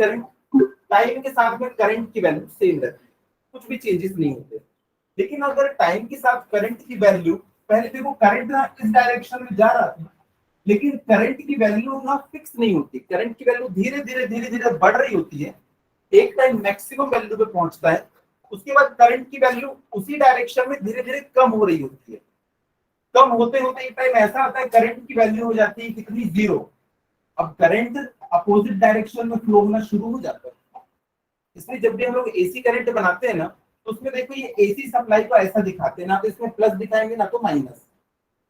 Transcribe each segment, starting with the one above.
Current time के साथ में करंट की वैल्यू सेम रहती है, कुछ भी चेंजेस नहीं होते। लेकिन अगर टाइम के साथ करंट की वैल्यू, पहले देखो करंट ना इस डायरेक्शन में जा रहा था, लेकिन करंट की वैल्यू ना फिक्स नहीं होती, करंट की वैल्यू धीरे धीरे बढ़ रही होती है, एक टाइम मैक्सिमम वैल्यू पे पहुंचता है, उसके बाद करंट की वैल्यू उसी डायरेक्शन में धीरे धीरे कम हो रही होती है। कम होते होते एक टाइम ऐसा आता है करंट की वैल्यू हो जाती है कितनी, 0। अब करंट अपोजिट डायरेक्शन में फ्लो होना शुरू हो जाता है। इसलिए जब भी हम लोग एसी करंट बनाते हैं ना, तो उसमें देखो ये एसी सप्लाई को ऐसा दिखाते हैं, ना तो इसमें प्लस दिखाएंगे ना तो माइनस,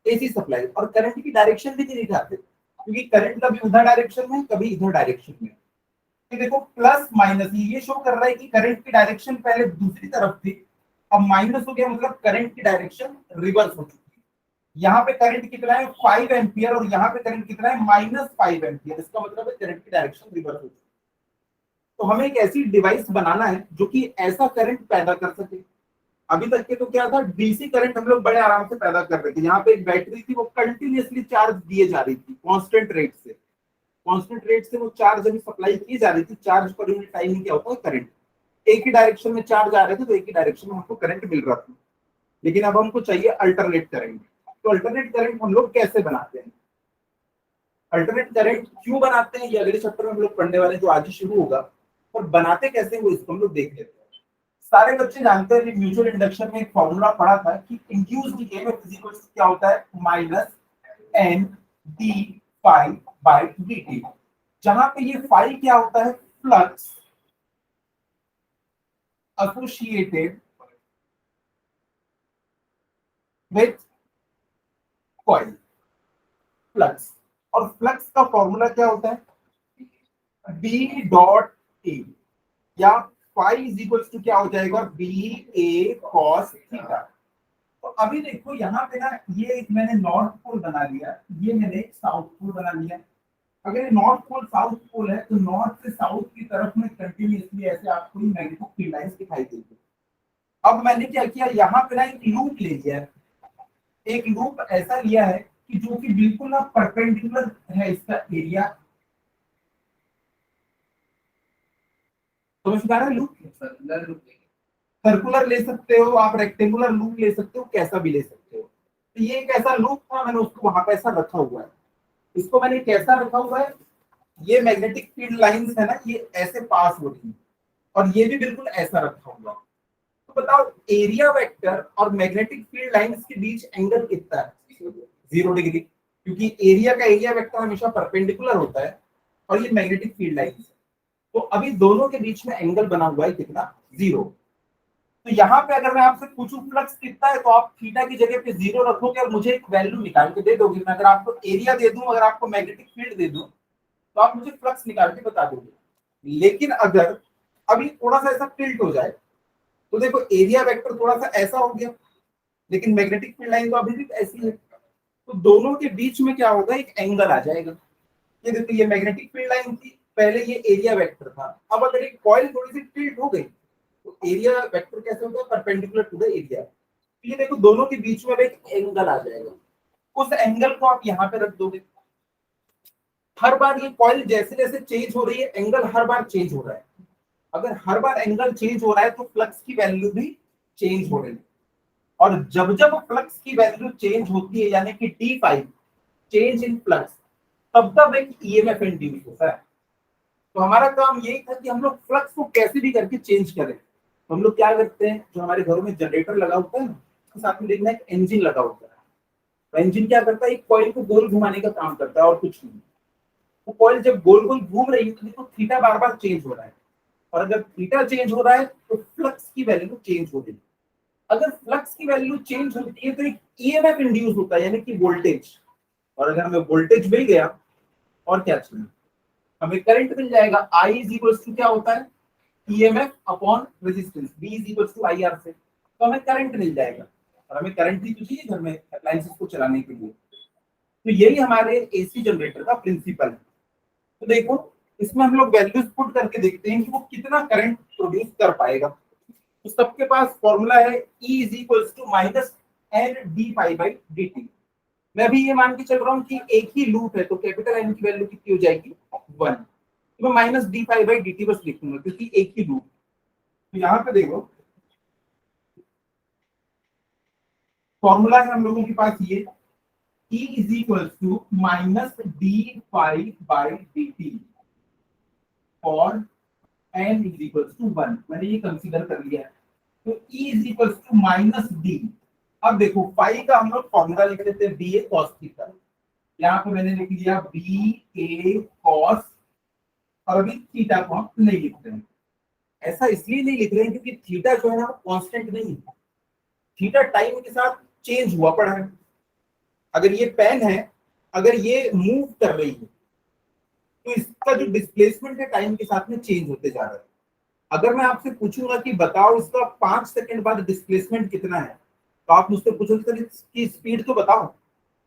एसी सप्लाई। और करंट की डायरेक्शन भी नहीं दिखाते, क्योंकि करंट कभी उधर डायरेक्शन में कभी इधर डायरेक्शन में। ये देखो प्लस माइनस ये शो कर रहा है कि करंट की डायरेक्शन पहले दूसरी तरफ थी, अब माइनस हो गया, मतलब करंट की डायरेक्शन रिवर्स हो चुकी है। यहाँ पे करंट कितना है 5 एम्पियर, और यहाँ पे करंट कितना है -5 एम्पियर, इसका मतलब है करंट की डायरेक्शन रिवर्स हो चुकी है। तो हमें एक ऐसी डिवाइस बनाना है जो कि ऐसा करंट पैदा कर सके। अभी तक के तो क्या था, डीसी करंट हम लोग बड़े आराम से पैदा कर रहे थे, यहाँ पे एक बैटरी थी वो कंटिन्यूअसली चार्ज दिए जा रही थी कांस्टेंट रेट से वो चार्ज अभी सप्लाई की जा रही थी। चार्ज पर यूनिट टाइम में क्या होता है करंट, एक ही डायरेक्शन में चार्ज आ रहे थे तो एक ही डायरेक्शन में हमको करंट मिल रहा था। लेकिन अब हमको चाहिए अल्टरनेट करंट। तो अल्टरनेट करंट हम लोग कैसे बनाते हैं, अल्टरनेट करंट क्यों बनाते हैं, ये अगले चैप्टर में हम लोग पढ़ने वाले जो आज ही शुरू होगा, और बनाते कैसे वो इसको हम लोग देख लेते हैं। सारे बच्चे जानते हैं म्यूचुअल इंडक्शन में एक फॉर्मूला पढ़ा था कि इंड्यूस्ड ईएमएफ इक्वल्स क्या होता है, minus N D phi by dt, जहां पे ये फाई क्या होता है, flux associated with coil, flux. और फ्लक्स का फॉर्मूला क्या होता है, बी डॉट ए, या फाई इज इक्वल्स टू क्या हो जाएगा, बी ए कॉस थीटा। तो अभी देखो यहाँ पे ना, ये एक मैंने नॉर्थ पोल बना लिया, ये मैंने एक साउथ पोल बना लिया। अगर ये नॉर्थ पोल साउथ पोल है तो नॉर्थ से साउथ की तरफ में कंटिन्यूअसली ऐसे आपको मैग्नेटिक फील्ड लाइंस दिखाई देगी। अब मैंने क्या किया, यहाँ पे ना एक लूप ले लिया है, एक लूप ऐसा लिया है कि जो कि बिल्कुल ना परपेंडिकुलर है इसका एरिया। समझ में आ रहा है, लूप सर्कुलर ले सकते हो आप, रेक्टेंगुलर लूप ले सकते हो, कैसा भी ले सकते हो। तो ये एक ऐसा लूप था, मैंने उसको वहां पे ऐसा रखा हुआ है। इसको मैंने कैसा रखा हुआ है, ये मैग्नेटिक फील्ड लाइंस है ना, ये ऐसे पास हो रही है, और ये भी बिल्कुल ऐसा रखा हुआ है। तो बताओ एरिया वेक्टर और मैग्नेटिक फील्ड लाइंस के बीच एंगल कितना है, 0 डिग्री, क्योंकि एरिया का एरिया वेक्टर हमेशा परपेंडिकुलर होता है और ये मैग्नेटिक फील्ड लाइंस है। तो अभी दोनों के बीच में एंगल बना हुआ है कितना, 0। तो यहाँ पे अगर मैं आपसे पूछूं फ्लक्स कितना है, तो आप थीटा की जगह पे 0 रखोगे और मुझे एक वैल्यू निकाल के दे दोगे। मैं अगर आपको एरिया दे दूं, अगर आपको मैग्नेटिक फील्ड दे दूं, तो आप मुझे फ्लक्स निकाल के बता दोगे। लेकिन अगर अभी थोड़ा सा ऐसा टिल्ट हो जाए, तो देखो एरिया वेक्टर थोड़ा सा ऐसा हो गया, लेकिन मैग्नेटिक फील्ड लाइन तो अभी भी ऐसी है। तो दोनों के बीच में क्या होगा, एक एंगल आ जाएगा। ये देखो ये मैग्नेटिक फील्ड लाइन थी, पहले ये एरिया वेक्टर था। अब अगर एक कॉइल थोड़ी सी टिल्ट हो गई, तो एरिया वेक्टर कैसे होगा, परपेंडिकुलर टू द एरिया। ये देखो दोनों के बीच में एक एंगल आ जाएगा, उस एंगल को आप यहाँ पे रख दोगे। हर बार ये कॉइल जैसे जैसे चेंज हो रही है, एंगल हर बार चेंज हो रहा है। अगर हर बार एंगल चेंज हो रहा है तो फ्लक्स की वैल्यू भी चेंज हो रही है। और जब जब फ्लक्स की वैल्यू चेंज होती है, यानी कि d5 चेंज इन फ्लक्स, तब तब एक ईएमएफ इंड्यूस होता है। तो हमारा काम यही था कि हम लोग फ्लक्स को कैसे भी करके चेंज करें। तो हम लोग क्या करते हैं, जो हमारे घरों में जनरेटर लगा होता है ना, उसके साथ में देखना एक इंजन लगा होता है। तो इंजन क्या करता है, एक कॉइल को गोल घुमाने का काम करता है और कुछ नहीं। वो कॉइल जब गोल गोल घूम रही है तो देखो थीटा बार बार चेंज हो रहा है, और अगर थीटा चेंज हो रहा है तो फ्लक्स की वैल्यू चेंज हो रही है। अगर फ्लक्स की वैल्यू चेंज होती है तो एक ईएमएफ इंड्यूस होता है, यानी कि वोल्टेज। और अगर हमें वोल्टेज मिल गया, और क्या चाहिए, हमें करंट मिल जाएगा। I इज इक्वल्स टू क्या होता है, EMF upon resistance, V is equals to IR से, तो हमें करंट मिल जाएगा। और हमें करंट भी तो चाहिए घर में अप्लायंसेस को चलाने के लिए। तो यही हमारे एसी जनरेटर का प्रिंसिपल है। तो देखो इसमें हम लोग वैल्यूज पुट करके देखते हैं कि वो कितना करंट प्रोड्यूस कर पाएगा। तो सबके पास फॉर्मूला है E is equals to minus N D pi by D T. मैं अभी ये मान के चल रहा हूँ कि एक ही लूप है, तो कैपिटल एन की वैल्यू कितनी हो जाएगी, 1। तो मैं minus D phi by D T बस लिखूंगा क्योंकि एक ही लूप। तो यहाँ पे देखो फॉर्मूला है हम लोगों के पास ये E is equal to minus D phi by D T और n इज इक्वल टू 1। मैंने ये कंसीडर कर लिया है। तो E is equal to minus D. अब देखो फाई का हम लोग फॉर्मूला लिख लेते हैं बी ए कॉस थीटा। यहाँ पे मैंने लिख लिया बी ए कॉस, और अभी थीटा को हम नहीं लिख रहे हैं। ऐसा इसलिए नहीं लिख रहे हैं क्योंकि थीटा जो है ना कांस्टेंट नहीं है, थीटा टाइम के साथ चेंज हुआ पड़ा है। अगर ये पेन है, अगर ये मूव कर रही है तो इसका जो डिस्प्लेसमेंट है टाइम के साथ में चेंज होते जा रहा है। अगर मैं आपसे पूछूंगा कि बताओ इसका 5 सेकंड बाद डिस्प्लेसमेंट कितना है, तो आप मुझसे पूछोगे सर इसकी स्पीड तो बताओ।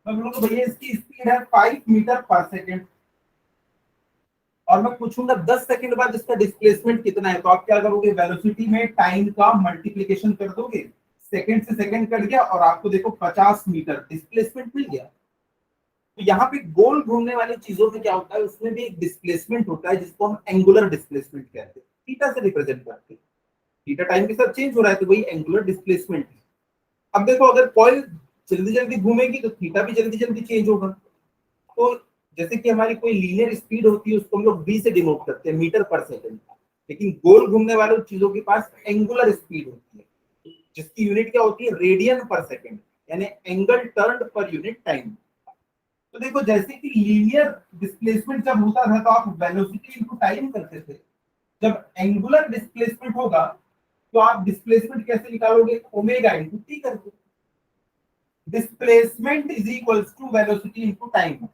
मैं बोलूंगा भैया इसकी स्पीड है 5 मीटर पर सेकंड। और मैं पूछूंगा 10 सेकंड बाद इसका डिस्प्लेसमेंट कितना है, तो आप क्या करोगे, वेलोसिटी में टाइम का मल्टीप्लिकेशन कर दोगे, सेकंड से सेकंड कट गया और आपको देखो 50 मीटर डिस्प्लेसमेंट मिल गया। तो यहाँ पे गोल घूमने वाली चीजों में क्या होता है, उसमें भी एक डिस्प्लेसमेंट होता है जिसको हम एंगुलर डिस्प्लेसमेंट कहते हैं, थीटा से रिप्रेजेंट करते हैं। थीटा टाइम के साथ चेंज हो रहा है तो वही एंगुलर डिस्प्लेसमेंट है। अब देखो अगर कॉइल जल्दी जल्दी घूमेगी तो थीटा भी जल्दी जल्दी चेंज होगा। तो जैसे कि हमारी कोई लीनियर स्पीड होती है उसको हम लोग बी से डिनोट करते हैं, मीटर पर सेकंड। लेकिन गोल घूमने वाली चीजों के पास एंगुलर स्पीड होती है जिसकी यूनिट क्या होती है, रेडियन पर सेकंड, यानी angle turn per unit time. तो देखो जैसे कि लीनियर डिस्प्लेसमेंट जब होता था तो आप वेलोसिटी इनटू टाइम करते थे। जब एंगुलर डिस्प्लेसमेंट होगा तो आप डिस्प्लेसमेंट कैसे निकालोगे, ओमेगा इनटू टी करके। Displacement is equals to velocity into time.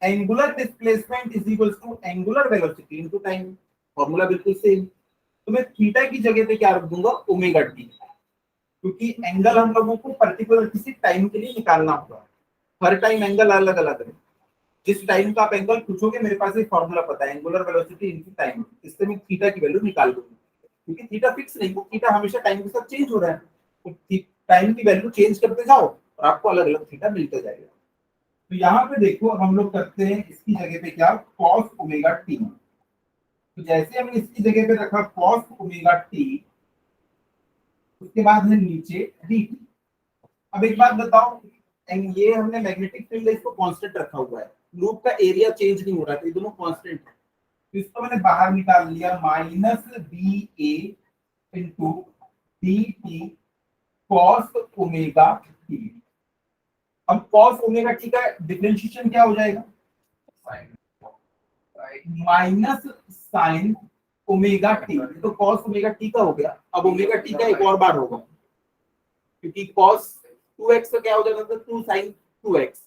Angular displacement is equals to angular velocity into time. Formula बिल्कुल सेम। तो मैं थीटा की जगह पे क्या रख दूंगा, ओमेगा टी, क्योंकि एंगल हम लोगों को पर्टिकुलर किसी टाइम के लिए निकालना होगा। हर टाइम एंगल अलग अलग है। जिस टाइम का आप एंगल पूछोगे मेरे पास एक फॉर्मूला पता है, एंगुलर वेलोसिटी इनटू टाइम, इससे मैं थीटा की वैल्यू निकाल दूंगा। क्योंकि थीटा फिक्स नहीं है, थीटा हमेशा टाइम के साथ चेंज हो रहा है। तो टाइम की वैल्यू चेंज करते जाओ और आपको अलग अलग थीटा मिलता जाएगा। तो यहाँ पे देखो हम लोग करते हैं इसकी जगह पे क्या, कॉस ओमेगा टी। तो जैसे हमने इसकी जगह पे रखा कॉस ओमेगा टी, उसके बाद है नीचे डी टी। अब एक बात बताओ, ये हमने मैग्नेटिक फील्ड इसको कांस्टेंट रखा हुआ है, लूप का एरिया चेंज नहीं हो रहा है, ये दोनों कांस्टेंट है। तो इसको मैंने बाहर निकाल लिया, minus B A into D T cos omega T. अब कॉस ओमेगा टी का डिफरेंशिएशन क्या हो जाएगा, माइनस साइन ओमेगा टी। तो कॉस ओमेगा टी का हो गया। अब ओमेगा टी का एक और बार होगा, क्योंकि कॉस 2x का क्या हो जाता था, 2 sin 2x।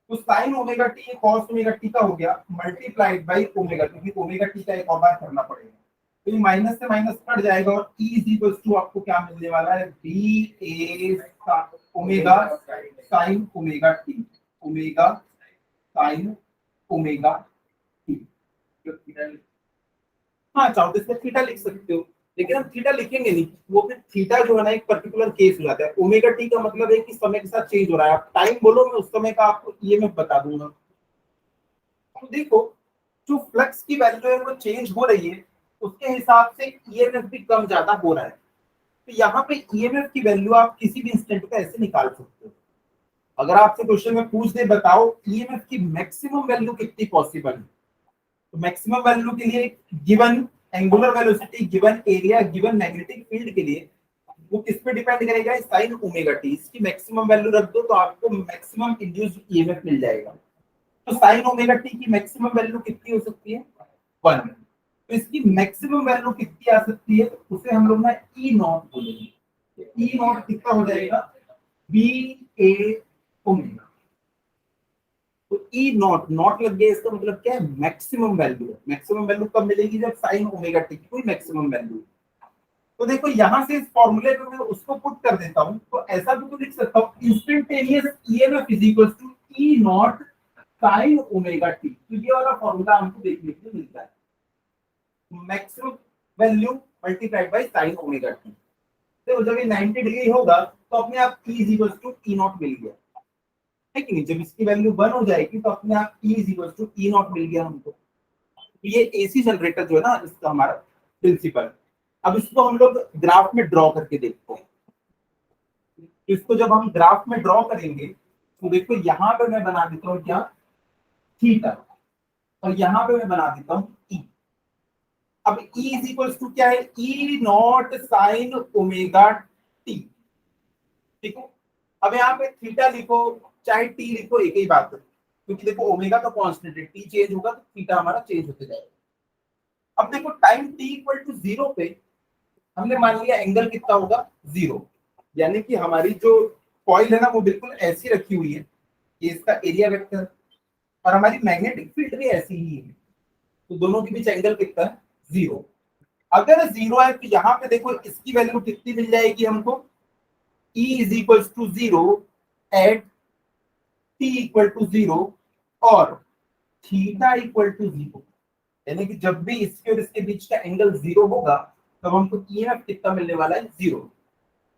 तो sin omega T cos omega T का हो गया मल्टीप्लाइड बाय ओमेगा, क्योंकि ओमेगा टी का एक और बार करना पड़ेगा। तो ये माइनस से माइनस कट जाएगा और e इज इक्वल्स टू आपको क्या मिलने वाला है, b a omega sin omega T, omega sin omega T. हाँ चाहो तो इसमें थीटा लिख सकते हो, लेकिन हम थीटा लिखेंगे नहीं, वो फिर थीटा जो है ना एक पर्टिकुलर केस हो जाता है। ओमेगा टी का मतलब है कि समय के साथ चेंज हो रहा है। आप टाइम बोलो, मैं उस समय का आपको ईएमएफ बता दूंगा। तो देखो जो फ्लक्स की वैल्यू है वो चेंज हो रही है, उसके हिसाब से ईएमएफ भी कम ज्यादा हो रहा है। तो यहाँ पे ईएमएफ की वैल्यू आप किसी भी इंस्टेंट पे ऐसे निकाल सकते हो। अगर आपसे क्वेश्चन में पूछ दे बताओ ईएमएफ की मैक्सिमम वैल्यू कितनी पॉसिबल है, तो मैक्सिमम वैल्यू के लिए given angular velocity, given area, given magnetic field के लिए वो किस पे डिपेंड करेगा, साइन ओमेगा टी। इसकी मैक्सिमम वैल्यू रख दो तो आपको मैक्सिमम इंड्यूस्ड ईएमएफ मिल जाएगा। तो साइन ओमेगा टी की मैक्सिमम वैल्यू कितनी हो सकती है, 1। तो इसकी मैक्सिमम वैल्यू कितनी आ सकती है, उसे हम लोग ना ई नॉट बोलेंगे। ई नॉट कितना हो जाएगा, बी ए ओमेगा। तो ई नॉट, नॉट लग गया, इसका मतलब क्या है, मैक्सिमम वैल्यू है। मैक्सिमम वैल्यू कब मिलेगी, जब साइन ओमेगा टी की कोई मैक्सिमम वैल्यू। तो देखो यहां से इस फॉर्मूले में मैं उसको पुट कर देता हूं, तो ऐसा भी तो लिख सकता हूं, instantaneous EMF is equal to E naught sine omega T. तो ये वाला फॉर्मूला हमको देखने को मिलता है, maximum value multiplied by sine omega T. तो जब ये 90 डिग्री होगा तो अपने आप E is equal to E naught मिल गया है कि नहीं। जब इसकी वैल्यू 1 हो जाएगी तो अपने आप E is equal to E naught मिल गया हमको। ये एसी जनरेटर जो है ना, इसका हमारा प्रिंसिपल। अब इसको हम लोग ग्राफ में ड्रॉ करके देखते हैं। इसको जब हम ग्राफ में ड्रॉ करेंगे तो देखो यहाँ पे मैं बना देता हूँ क्या, थीटा, और यहाँ पे मैं बना देता हूँ ई। अब E इज इक्वल्स टू क्या है, ई नॉट साइन ओमेगा टी। ठीक है, अब यहाँ पे थीटा लिखो चाहे टी लिखो, एक ही बात है, क्योंकि देखो ओमेगा तो कांस्टेंट है, टी चेंज होगा तो थीटा हमारा चेंज होते जाएगा। अब देखो टाइम टी इक्वल टू 0 पे हमने मान लिया एंगल कितना होगा, 0, यानी कि हमारी जो कॉइल है ना वो बिल्कुल ऐसी रखी हुई है, ये इसका एरिया वेक्टर, और हमारी मैग्नेटिक फील्ड भी ऐसी ही है, तो दोनों के बीच एंगल कितना है, 0। अगर 0 है तो यहाँ पे देखो इसकी वैल्यू कितनी मिल जाएगी हमको, E is equal to 0 at t equal to 0 और थीटा इक्वल टू 0, यानी कि जब भी इसके और इसके बीच का एंगल 0 होगा तब हमको ईएमएफ कितना मिलने वाला है, 0।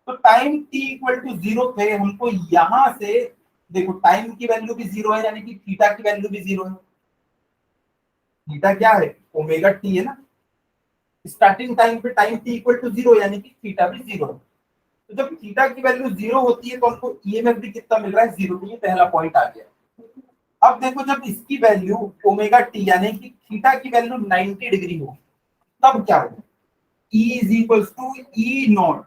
तो टाइम t इक्वल टू 0 पे हमको यहां से देखो टाइम की वैल्यू भी 0 है, यानी कि थीटा की वैल्यू भी 0 है। थीटा क्या है, ओमेगा टी है ना, स्टार्टिंग टाइम पे टाइम t इक्वल टू 0 यानी कि थीटा भी 0 है। तो जब थीटा की वैल्यू 0 होती है तो हमको ईएमएफ भी कितना मिल रहा है, 0। तो ये पहला पॉइंट आ गया। अब देखो जब इसकी वैल्यू ओमेगा टी यानी कि थीटा की वैल्यू 90 डिग्री हो तब क्या होगा, E is equals to E naught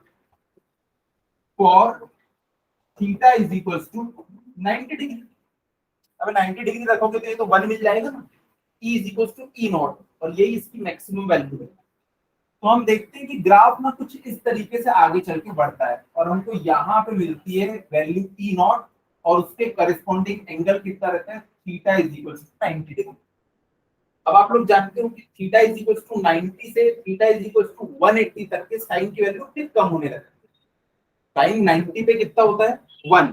for theta is equals to 90 degree. अब 90 डिग्री रखोगे तो ये तो 1 मिल जाएगा ना, E is equals to E naught, और यही इसकी मैक्सिमम वैल्यू है। तो हम देखते हैं कि ग्राफ ना कुछ इस तरीके से आगे चल के बढ़ता है और हमको यहाँ पे मिलती है वैल्यू ई नॉट, और उसके करस्पॉन्डिंग एंगल कितना रहता है, theta is equal to 90 degree. अब आप लोग जानते हो कि थीटा इज इक्वल टू 90 से थीटा इज इक्वल टू 180 तक के साइन की वैल्यू फिर कम होने लगती है। साइन 90 पे कितना होता है, 1,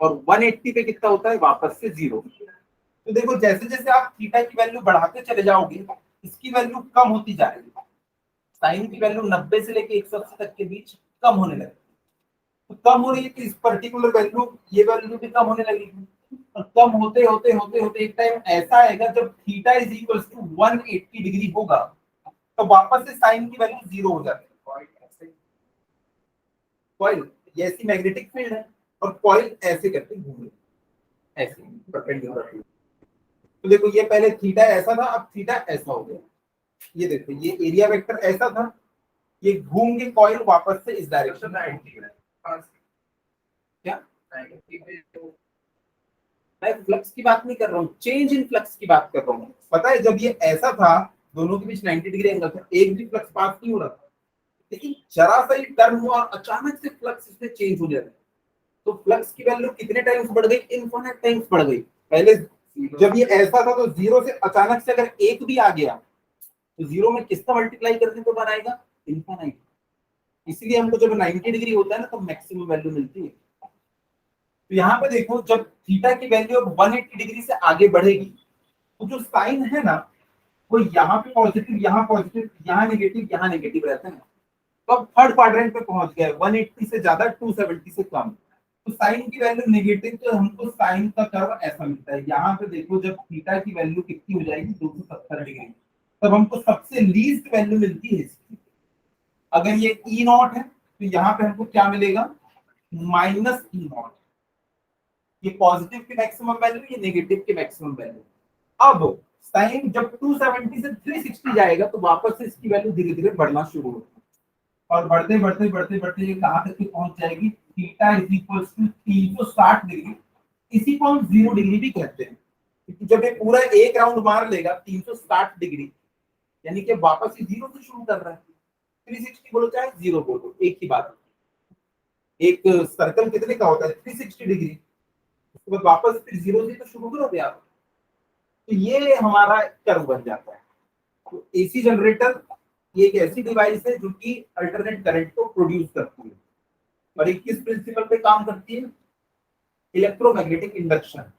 और 180 पे कितना होता है, वापस से 0। तो देखो जैसे जैसे आप थीटा की वैल्यू बढ़ाते चले जाओगे इसकी वैल्यू कम होती जा रही है। साइन की वैल्यू 90 से लेके 180 तक के बीच कम होने लगी, तो कम हो रही है कि इस पर्टिकुलर वैल्यू, ये वैल्यू भी कम होने लगेगी, और कम होते होते होते होते एक टाइम ऐसा आएगा जब theta is equal to 180 degree होगा तो वापस से साइन की वैल्यू 0 हो जाती है। कॉइल ये ऐसी मैग्नेटिक फील्ड है और कॉइल ऐसे करके घूम रही है, ऐसे परपेंडिकुलर। तो देखो ये पहले थीटा ऐसा था, अब थीटा ऐसा हो गया। ये देखो ये एरिया वेक्टर ऐसा था, ये घूम के कॉइल वापस से इस डायरेक्शन में एंटी है। क्या मैं फ्लक्स की बात नहीं कर रहा हूँ, चेंज इन फ्लक्स की बात कर रहा हूँ। पता है जब ये ऐसा था दोनों के बीच 90 डिग्री एंगल था, एक भी फ्लक्स पास नहीं हो रहा था, लेकिन जरा सा ही टर्न हुआ और अचानक से फ्लक्स इसमें चेंज हो जाता है। तो फ्लक्स की वैल्यू कितने टाइम्स बढ़ गई, इनफिनिट टाइम्स बढ़ गई। पहले जब ये ऐसा था तो 0 से अचानक से अगर 1 भी आ गया तो 0 में किसका मल्टीप्लाई करने को बनाएगा, इनफिनिट। इसलिए हमको जब 90 डिग्री होता है ना तो मैक्सिमम वैल्यू मिलती है। तो यहाँ पे देखो जब थीटा की वैल्यू अब 180 डिग्री से आगे बढ़ेगी तो जो साइन है ना वो यहाँ पे पॉजिटिव, यहाँ नेगेटिव रहता है। तो अब थर्ड क्वाड्रेंट पे पहुंच गया, 180 से ज्यादा 270 से कम, तो साइन की वैल्यू नेगेटिव, तो हमको साइन का कर्व ऐसा मिलता है। यहाँ पे देखो जब थीटा की वैल्यू कितनी हो जाएगी, 270 डिग्री, तब हमको सबसे लीस्ट वैल्यू मिलती है इसकी। अगर ये ई नॉट है तो यहाँ पे हमको क्या मिलेगा, माइनस ई नॉट। ये पॉजिटिव की मैक्सिमम वैल्यू, ये नेगेटिव की मैक्सिमम वैल्यू। अब साइन जब 270 से 360 जाएगा तो वापस से इसकी वैल्यू धीरे धीरे बढ़ना शुरू होगी, और बढ़ते बढ़ते बढ़ते बढ़ते ये कहां तक पहुंच जाएगी, theta is equal to 360 degree. इसी को हम 0 डिग्री भी कहते हैं, क्योंकि जब ये पूरा एक राउंड मार लेगा 360 डिग्री, यानी कि वापस से 0 से शुरू कर रहा है। 360 बोलो चाहे 0 बोलो, एक ही बात। एक सर्कल कितने का होता है, 360 डिग्री, उसके बाद वापस फिर 0 से तो शुरू करोगे आप, तो ये हमारा कर्व बन जाता है। तो एसी जनरेटर ये एक ऐसी डिवाइस है जो कि अल्टरनेट करंट को प्रोड्यूस करती है, और एक किस प्रिंसिपल पे काम करती है, इलेक्ट्रोमैग्नेटिक इंडक्शन।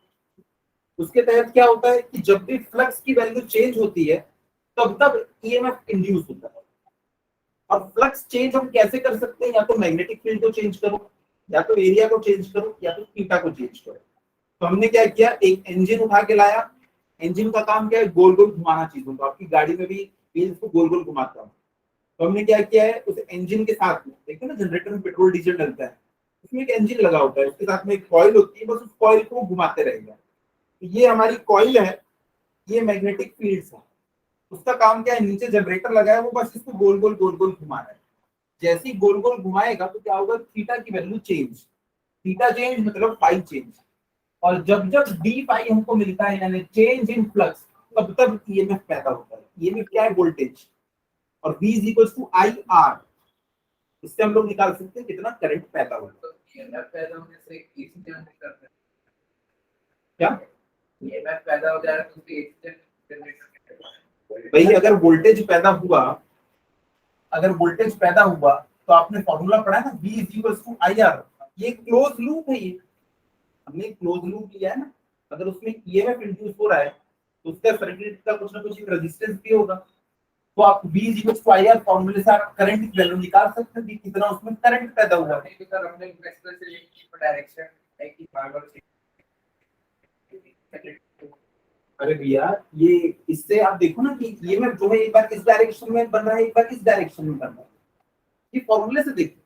उसके तहत क्या होता है कि जब भी फ्लक्स की वैल्यू चेंज होती है तब तब ईएमएफ इंड्यूस होता है। और फ्लक्स चेंज हम कैसे कर सकते हैं, या तो मैग्नेटिक फील्ड को चेंज करो, या तो एरिया को चेंज करो, या तो थीटा को चेंज करो। तो हमने क्या किया, एक इंजन उठा के लाया, इंजन का काम क्या है, गोल गोल घुमाना चीजों को। आपकी गाड़ी में भी व्हील्स को गोल गोल घुमाता हूँ। तो हमने क्या किया है, उस इंजन के साथ में देखो ना, जनरेटर में पेट्रोल डीजल डलता है, उसमें एक इंजन लगा होता है, उसके साथ में एक कॉइल होती है, बस उस कॉइल को घुमाते रहेगा। तो ये हमारी कॉइल है, ये मैग्नेटिक फील्ड है। उसका काम क्या है, नीचे जनरेटर लगा है, वो बस इसको गोल गोल घुमा रहा है। जैसे ही गोल गोल घुमाएगा तो क्या होगा, थीटा की वैल्यू चेंज, थीटा चेंज मतलब फाई चेंज। और जब जब डी फाई हमको मिलता है, यानी चेंज इन फ्लक्स, तब तब ईएमएफ पैदा होता है। ईएमएफ क्या है, वोल्टेज। और V is equal to I R, इससे हम लोग निकाल सकते हैं कितना करंट पैदा होगा। तो ईएमएफ पैदा होने से एसी जनरेट करते हैं क्या ईएमएफ पैदा हो जाएगा तो एसी जनरेट भाई, अगर वोल्टेज पैदा हुआ, अगर वोल्टेज पैदा हुआ तो आपने फॉर्मूला पढ़ा है ना, V is equal to I R. ये क्लोज लूप है, ये हमने क्लोज लूप लिया है ना। अगर उसमें ईएमएफ इंड्यूस हो रहा है तो उसका सर्किट का कुछ ना कुछ रेजिस्टेंस भी होगा। तो आप V is equal to I R फॉर्मूले से आप करंट की वैल्यू निकाल सकते हैं कि कितना उसमें करंट पैदा हुआ है। तो सर हमने वेक्टर से एक डायरेक्शन है कि पावर से अरे भैया, ये इससे आप देखो ना कि ईएमएफ जो है एक बार इस डायरेक्शन में बन रहा है, एक बार इस डायरेक्शन में बन रहा है। ये फॉर्मूले से देखो।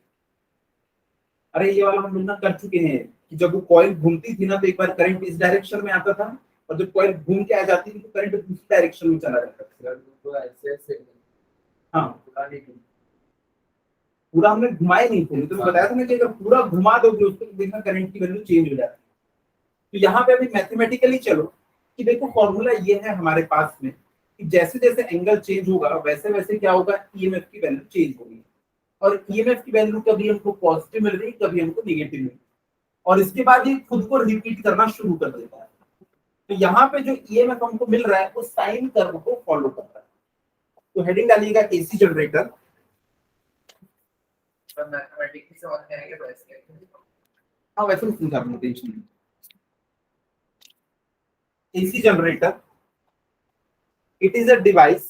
अरे ये वाला हम लोग ना कर चुके हैं कि जब वो कॉइल घूमती थी ना, तो एक बार करंट इस डायरेक्शन में आता था, और जब कॉइल घूम के आ जाती थी तो करंट दूसरी डायरेक्शन में चला जाता था। तो ऐसे हाँ, पूरा हमने घुमाए नहीं थे, तो बताया था ना कि अगर पूरा घुमा दोगे उसको, तो देखना करंट की वैल्यू चेंज हो जाती है। तो यहाँ पे अभी मैथमेटिकली चलो कि देखो, फॉर्मूला ये है हमारे पास में कि जैसे जैसे एंगल चेंज होगा वैसे वैसे क्या होगा, ईएमएफ की वैल्यू चेंज होगी। और ईएमएफ की वैल्यू कभी हमको पॉजिटिव मिल रही है, कभी हमको नेगेटिव मिल रही है, और इसके बाद ये खुद को रिपीट करना शुरू कर देता है। तो यहाँ पे जो ईएमएफ हमको मिल रहा है वो साइन कर्व को फॉलो करता है। तो हेडिंग डालिएगा एसी जनरेटर। मैथमेटिक्स से समझ में आएगा तो ऐसे हाँ, वैसे नहीं समझा आपने, टेंशन नहीं। AC generator, it is a device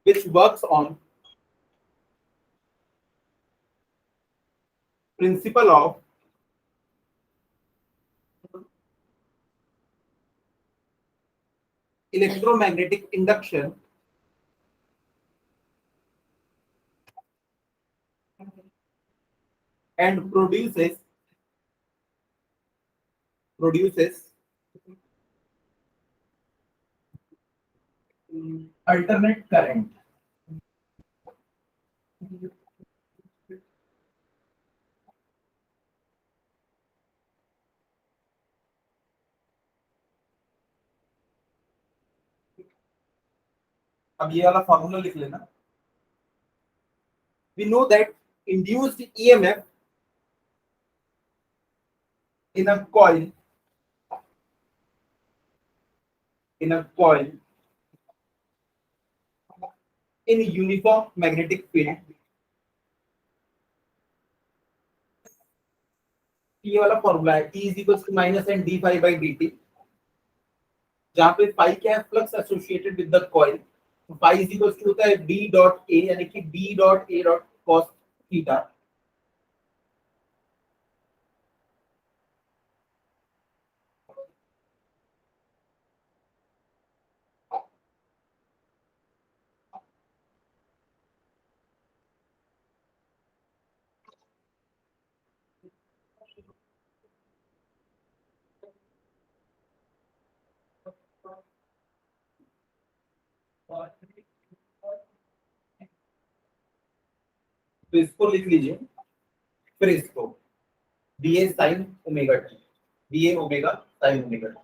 which works on principle of electromagnetic induction and produces alternate current. अब ये वाला फॉर्मूला लिख लेना। We know that induced EMF in a coil in uniform magnetic field, ये वाला formula है, T is equals to minus and d phi by dt, जहाँ पे phi क्या है, flux associated with the coil. तो phi is equals to होता है d डॉट a, यानी कि d dot a dot cos theta. तो इसको लिख लीजिए, फिर इसको D A sign omega T, D A omega sine omega T.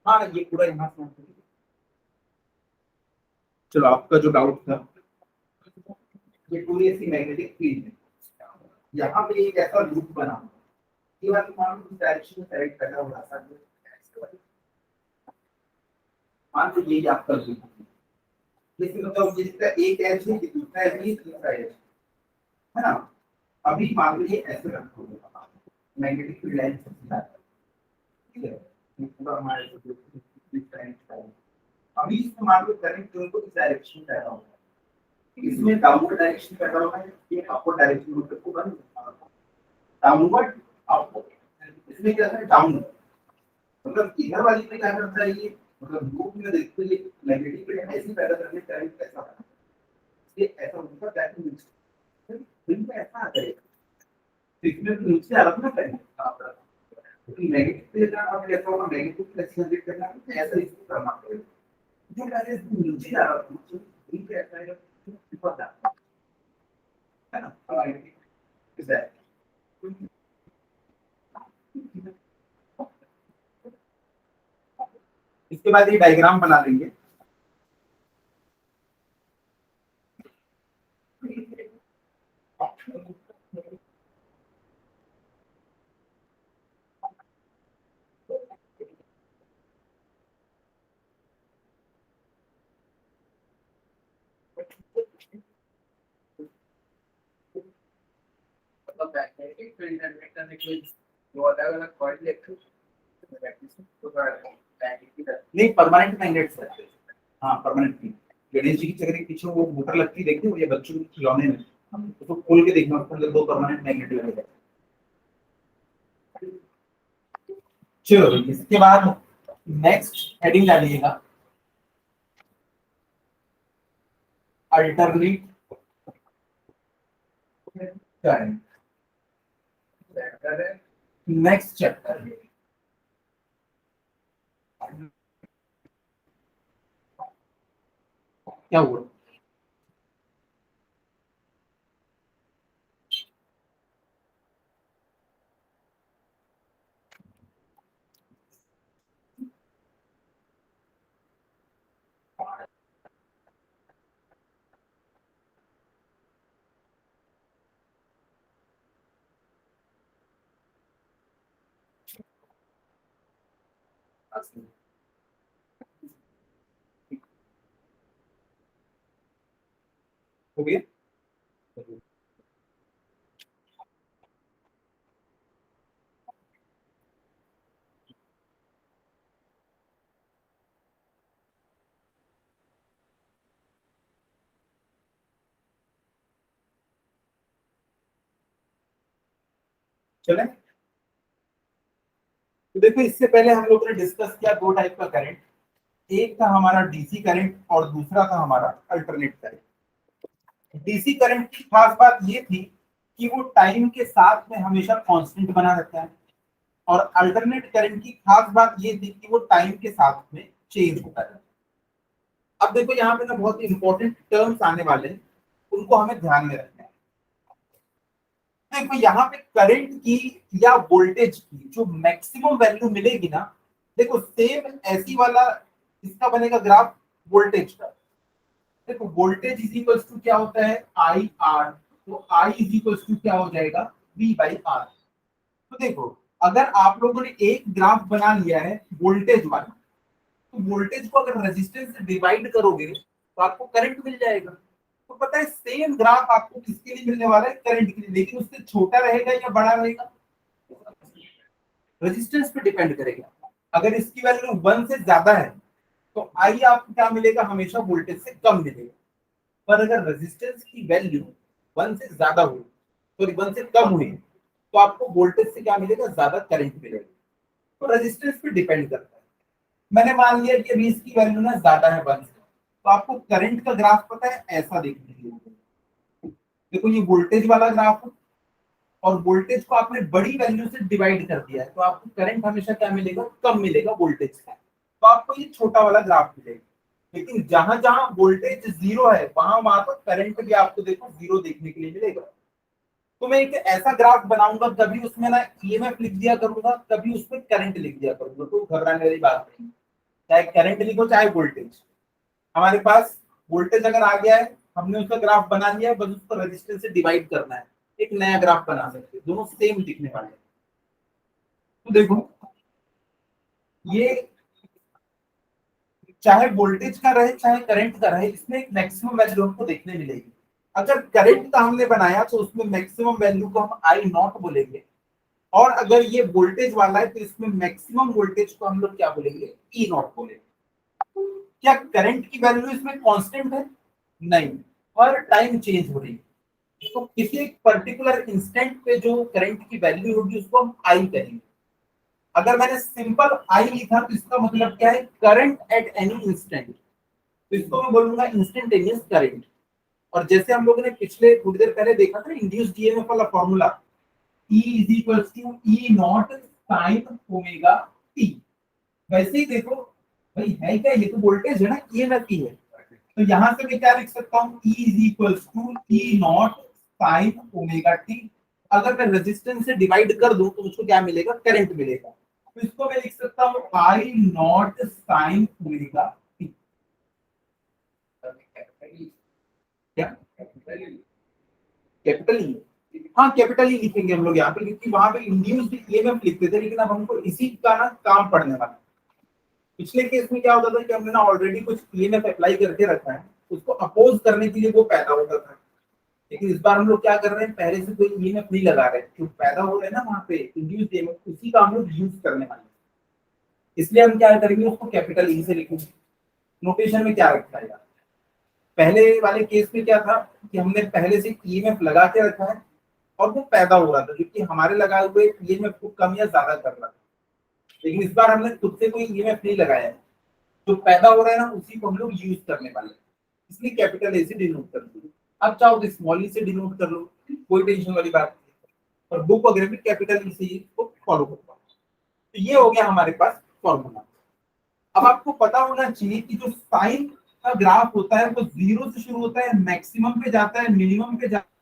हाँ, ये पूरा यहाँ से। चलो, आपका जो डाउट था, ये पूरी ऐसी मैग्नेटिक फील्ड है, यहाँ पे एक ऐसा लूप बना, ये वाली मान लो डायरेक्शन में करेक्ट करना होगा था, मान लो ये आपका लूप है, लेकिन मतलब जिसका एक एज है, दूसरा एज है, तीसरा एज है ना। अभी मान लो ये ऐसे रखो, मैग्नेटिक फील्ड लाइन, ठीक है, पूरा हमारे अभी इसमें मान लो करंट जो है वो इस डायरेक्शन में पैदा होगा, इसमें डाउनवर्ड डायरेक्शन पैदा होगा, ये अपवर्ड डायरेक्शन में को बन डाउनवर्ड अपवर्ड, इसमें क्या है डाउनवर्ड, मतलब इधर वाली में क्या करता है ये, मतलब लूप में देखते ये नेगेटिव करंट ऐसे पैदा करने करंट कैसा है, ये ऐसा होगा दैट मींस फिर ऐसा आता है, इसमें तो नीचे अलग ना करेंगे आप नेगेटिव पे जाना और कैसा होगा नेगेटिव प्लस जनरेट करना है ऐसा इसको करना पड़ेगा, जो पहले नीचे आ रहा है ये कैसा है पता है ना, इस है इसके बाद ये डायग्राम बना लेंगे। मतलब मैग्नेटिक फील्ड जनरेट करने के लिए जो अलग अलग कॉइल लेते हैं प्रैक्टिस तो मैग्नेटिक नहीं परमानेंट मैग्नेट सर, हाँ परमानेंट नहीं, गणेश जी की चक्र के पीछे वो मोटर लगती देखते हो, ये बच्चों के खिलौने में उसको खोल के देखना, उसके अंदर 2 परमानेंट मैग्नेट लगे हैं। चलो इसके बाद नेक्स्ट हेडिंग डालिएगा अल्टरनेट करंट, चैप्टर है नेक्स्ट चैप्टर क्या हुआ, हो गया। चले तो देखो इससे पहले हम लोगों ने डिस्कस किया 2 टाइप का करंट, एक था हमारा डीसी करंट और दूसरा था हमारा अल्टरनेट करंट। डीसी करंट की खास बात ये थी कि वो टाइम के साथ में हमेशा कांस्टेंट बना रहता है, और अल्टरनेट करंट की खास बात ये थी कि वो टाइम के साथ में चेंज होता है। अब देखो यहाँ पे ना बहुत इंपॉर्टेंट टर्म्स आने वाले हैं, उनको हमें ध्यान में रखना है। देखो यहाँ पे करंट की या वोल्टेज की जो मैक्सिमम वैल्यू मिलेगी ना, देखो सेम ऐसी वाला इसका बनेगा ग्राफ वोल्टेज का। देखो वोल्टेज इज इक्वल्स टू क्या होता है आई आर, तो आई इज इक्वल्स टू क्या हो जाएगा वी बाई आर। तो देखो अगर आप लोगों ने एक ग्राफ बना लिया है वोल्टेज वाला, तो वोल्टेज को अगर रेजिस्टेंस से डिवाइड करोगे तो आपको करंट मिल जाएगा। तो पता है सेम ग्राफ आपको किसके लिए मिलने वाला है करंट के लिए, लेकिन उससे छोटा रहेगा या बड़ा रहेगा रेजिस्टेंस पे डिपेंड करेगा। अगर इसकी वैल्यू 1 से ज्यादा है तो आई आपको क्या मिलेगा हमेशा वोल्टेज से कम मिलेगा, पर अगर रेजिस्टेंस की वैल्यू 1 से ज्यादा हुई सॉरी 1 से कम हुई तो आपको वोल्टेज से क्या मिलेगा ज्यादा करंट मिलेगा। तो रेजिस्टेंस पे डिपेंड करता है। मैंने मान लिया कि अभी इसकी वैल्यू ना ज्यादा है 1 से, तो आपको करंट का ग्राफ पता है ऐसा देखने के लिए, देखो ये वोल्टेज वाला ग्राफ है और वोल्टेज को आपने बड़ी वैल्यू से डिवाइड कर दिया है, तो आपको करंट हमेशा क्या मिलेगा कम मिलेगा वोल्टेज का, तो आपको ये छोटा वाला ग्राफ मिलेगा। लेकिन जहां जहां वोल्टेज 0 है वहां वहां पर करंट भी आपको देखो 0 देखने के लिए मिलेगा। तो मैं एक ऐसा ग्राफ बनाऊंगा कभी उसमें ना ईएमएफ लिख दिया करूंगा, कभी उसमें करंट लिख दिया करूंगा, तो घबराने वाली बात नहीं, चाहे करंट लिखो चाहे वोल्टेज। हमारे पास वोल्टेज अगर आ गया है हमने उसका ग्राफ बना लिया है, बस उसको रेजिस्टेंस से डिवाइड करना है, एक नया ग्राफ बना सकते हैं, दोनों सेम दिखने वाले हैं। तो देखो ये चाहे वोल्टेज का रहे चाहे करंट का रहे, इसमें एक मैक्सिमम वैल्यू हमको देखने मिलेगी। अगर करंट का हमने बनाया तो उसमें मैक्सिमम वैल्यू को हम आई नॉट बोलेंगे, और अगर ये वोल्टेज वाला है तो इसमें मैक्सिमम वोल्टेज को हम लोग क्या बोलेंगे ई नॉट बोलेंगे। क्या करंट की वैल्यू इसमें कांस्टेंट है? नहीं, हर टाइम चेंज हो रही है। तो किसी एक पर्टिकुलर इंस्टेंट पे जो करंट की वैल्यू होगी उसको हम आई कहेंगे। अगर मैंने सिंपल आई लिखा तो इसका मतलब क्या है? करंट एट एनी इंस्टेंट, तो इसको मैं बोलूंगा इंस्टेंटेनियस करंट। और जैसे हम लोगों ने पिछले थोड़ी देर पहले देखा था इंड्यूस्ड ईएमएफ वाला formula, E is equal to E naught sine omega T, वैसे ही देखो भाई है क्या, ये तो वोल्टेज है ना, ईएमएफ की है। तो यहां से मैं क्या लिख सकता हूँ? E is equal to E naught sine omega T. अगर मैं रेजिस्टेंस से डिवाइड कर दूं तो मुझको क्या मिलेगा? करंट मिलेगा। तो इसको मैं लिख सकता हूँ आई नॉट साइन ओमेगा टी। क्या कैपिटल ई? हाँ कैपिटल ई लिखेंगे हम लोग यहाँ पे, क्योंकि वहां पे इंड्यूस्ड ईएमएफ लिखते थे, लेकिन अब हमको इसी का ना काम पड़ने वाला है। पिछले केस में क्या होता था कि हमने ना ऑलरेडी कुछ ईएमएफ अप्लाई करके रखा है, उसको अपोज करने के लिए वो पैदा होता था। लेकिन इस बार हम लोग क्या कर रहे हैं, पहले से कोई ईएमएफ नहीं लगा रहे, जो पैदा हो रहे हैं ना वहां पे इंड्यूस्ड ईएमएफ, उसी का हम लोग यूज करने वाले हैं। इसलिए हम क्या करेंगे, उसको कैपिटल ई से लिखेंगे। नोटेशन में क्या रखा है यार, पहले वाले केस में क्या था कि हमने पहले से ईएमएफ लगा के रखा है और वो पैदा हो रहा था, क्योंकि हमारे लगाए हुए ईएमएफ को कम या ज्यादा कर रहा था। लेकिन इस बार हमने खुद से कोई ईएमएफ नहीं लगाया है, जो पैदा हो रहा है ना उसी को हम लोग यूज करने वाले हैं, इसलिए कैपिटल ए से डिनोट कर दो। अब चाहो तो स्मॉल ई से डिनोट कर लो, कोई टेंशन वाली बात नहीं, और बुक वगैरह भी कैपिटल ई से ही इसको फॉलो करवा। तो ये हो गया हमारे पास फॉर्मूला। अब आपको पता होना चाहिए कि जो साइन का ग्राफ होता है वो जीरो से शुरू होता है, मैक्सिमम पे जाता है, मिनिमम पे जाता है,